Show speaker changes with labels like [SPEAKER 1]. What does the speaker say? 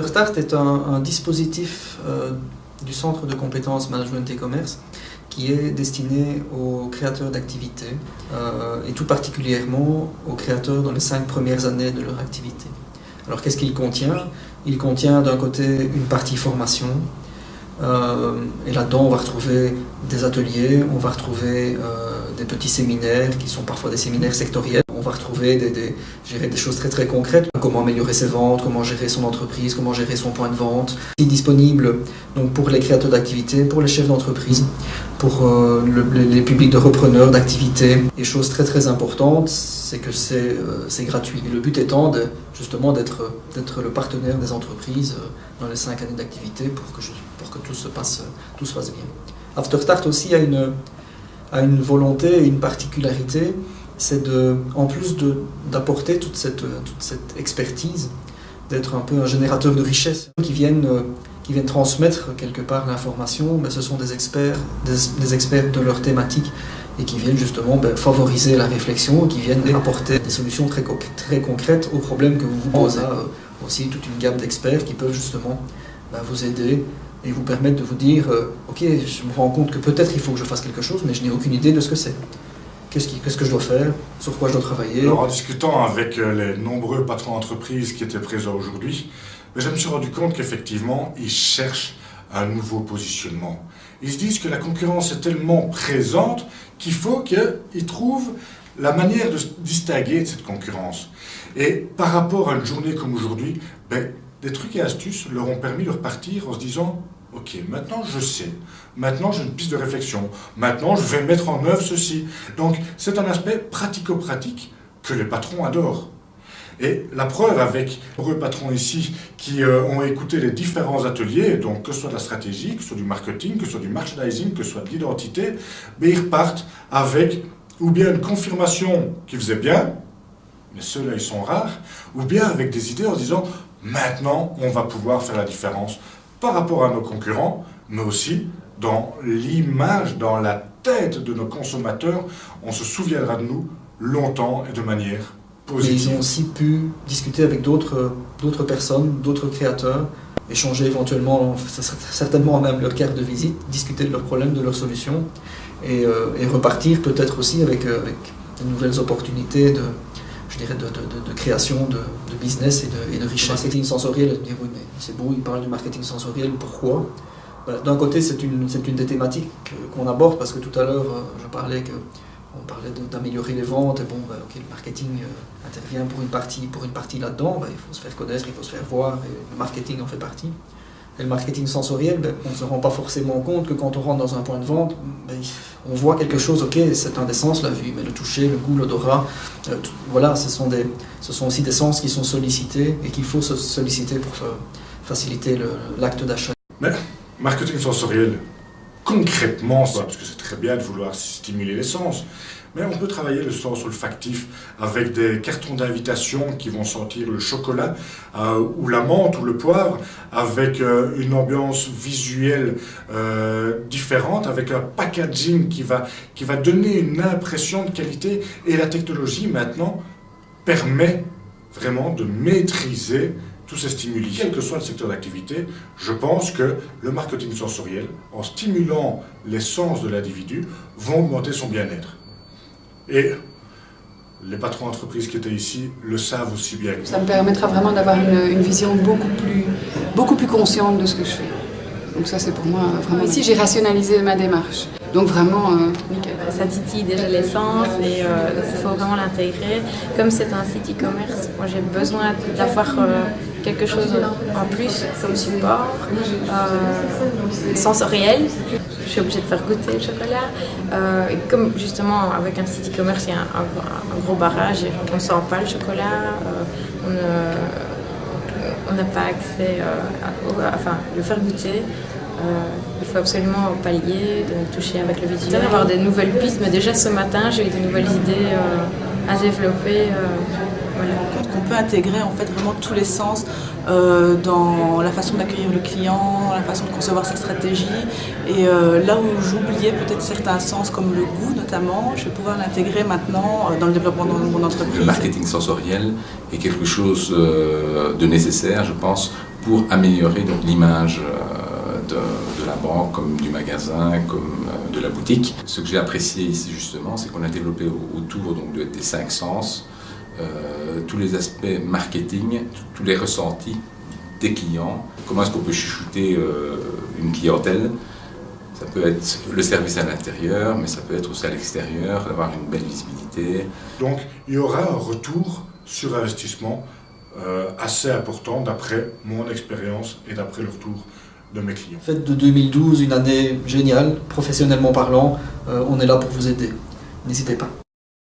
[SPEAKER 1] Start est un dispositif du Centre de compétences management et commerce qui est destiné aux créateurs d'activités et tout particulièrement aux créateurs dans les 5 premières années de leur activité. Alors qu'est-ce qu'il contient? Il contient d'un côté une partie formation et là-dedans on va retrouver des ateliers, on va retrouver des petits séminaires qui sont parfois des séminaires sectoriels. On va retrouver des choses très concrètes, comment améliorer ses ventes, comment gérer son entreprise, comment gérer son point de vente. C'est disponible donc, pour les créateurs d'activités, pour les chefs d'entreprise, pour les publics de repreneurs d'activités. Et chose très importante, c'est que c'est gratuit. Et le but étant justement d'être le partenaire des entreprises dans les 5 années d'activité pour que tout se passe bien. Afterstart aussi a une volonté et une particularité, c'est en plus d'apporter toute cette expertise, d'être un peu un générateur de richesse, qui viennent transmettre quelque part l'information, mais ce sont des experts de leur thématique et qui viennent justement favoriser la réflexion, qui viennent apporter des solutions très concrètes aux problèmes que vous posez. Aussi toute une gamme d'experts qui peuvent justement vous aider et vous permettre de vous dire ok, je me rends compte que peut-être il faut que je fasse quelque chose, mais je n'ai aucune idée de ce que c'est. Qu'est-ce que je dois faire? Sur quoi je dois travailler?
[SPEAKER 2] Alors, en discutant avec les nombreux patrons d'entreprise qui étaient présents aujourd'hui, je me suis rendu compte qu'effectivement, ils cherchent un nouveau positionnement. Ils se disent que la concurrence est tellement présente qu'il faut qu'ils trouvent la manière de se distinguer de cette concurrence. Et par rapport à une journée comme aujourd'hui, des trucs et astuces leur ont permis de repartir en se disant « Ok, maintenant je sais, maintenant j'ai une piste de réflexion, maintenant je vais mettre en œuvre ceci. » Donc c'est un aspect pratico-pratique que les patrons adorent. Et la preuve avec les patrons ici qui ont écouté les différents ateliers, donc que ce soit de la stratégie, que ce soit du marketing, que ce soit du merchandising, que ce soit de l'identité, ils repartent avec ou bien une confirmation qu'ils faisaient bien, mais ceux-là ils sont rares, ou bien avec des idées en se disant « Maintenant on va pouvoir faire la différence » par rapport à nos concurrents, mais aussi dans l'image, dans la tête de nos consommateurs, on se souviendra de nous longtemps et de manière positive.
[SPEAKER 1] Et ils ont aussi pu discuter avec d'autres personnes, d'autres créateurs, échanger éventuellement, certainement même leur carte de visite, discuter de leurs problèmes, de leurs solutions, et repartir peut-être aussi avec de nouvelles opportunités de création de business et de richesse. Marketing sensoriel, dire oui mais c'est beau, il parle du marketing sensoriel, pourquoi? D'un côté c'est une des thématiques qu'on aborde parce que tout à l'heure on parlait d'améliorer les ventes, et ok, le marketing intervient pour une partie là-dedans, il faut se faire connaître, il faut se faire voir, et le marketing en fait partie. Et le marketing sensoriel, on ne se rend pas forcément compte que quand on rentre dans un point de vente, on voit quelque chose, ok, c'est un des sens, la vue, mais le toucher, le goût, l'odorat, voilà, ce sont aussi des sens qui sont sollicités et qu'il faut solliciter pour faciliter l'acte d'achat.
[SPEAKER 2] Mais marketing sensoriel, concrètement, parce que c'est très bien de vouloir stimuler les sens, mais on peut travailler le sens olfactif avec des cartons d'invitation qui vont sentir le chocolat ou la menthe ou le poivre, avec une ambiance visuelle différente, avec un packaging qui va donner une impression de qualité. Et la technologie maintenant permet vraiment de maîtriser tous ces stimuli, quel que soit le secteur d'activité. Je pense que le marketing sensoriel, en stimulant les sens de l'individu, vont augmenter son bien-être. Et les patrons d'entreprise qui étaient ici le savent aussi bien.
[SPEAKER 3] Ça me permettra vraiment d'avoir une vision beaucoup plus consciente de ce que je fais. Donc ça c'est pour moi vraiment... Ici j'ai rationalisé ma démarche. Donc vraiment, nickel.
[SPEAKER 4] Ça titille déjà l'essence et il faut vraiment l'intégrer. Comme c'est un site e-commerce, moi j'ai besoin d'avoir quelque chose en plus comme support sensoriel. Je suis obligée de faire goûter le chocolat. Et comme justement avec un site e-commerce, il y a un gros barrage, on ne sent pas le chocolat, on n'a pas accès le faire goûter. Il faut absolument pallier, de toucher avec le visuel, avoir des nouvelles pistes. Mais déjà ce matin, j'ai eu de nouvelles idées à développer. Voilà.
[SPEAKER 5] On peut intégrer en fait vraiment tous les sens dans la façon d'accueillir le client, la façon de concevoir sa stratégie. Et là où j'oubliais peut-être certains sens comme le goût notamment, je vais pouvoir l'intégrer maintenant dans le développement de mon entreprise.
[SPEAKER 6] Le marketing sensoriel est quelque chose de nécessaire, je pense, pour améliorer donc l'image de la banque, comme du magasin, comme de la boutique. Ce que j'ai apprécié ici justement, c'est qu'on a développé autour donc, des 5 sens tous les aspects marketing, tous les ressentis des clients. Comment est-ce qu'on peut chuchoter une clientèle? Ça peut être le service à l'intérieur, mais ça peut être aussi à l'extérieur, d'avoir une belle visibilité.
[SPEAKER 2] Donc il y aura un retour sur investissement assez important d'après mon expérience et d'après le retour de mes clients.
[SPEAKER 1] Faites de 2012 une année géniale, professionnellement parlant, on est là pour vous aider. N'hésitez pas.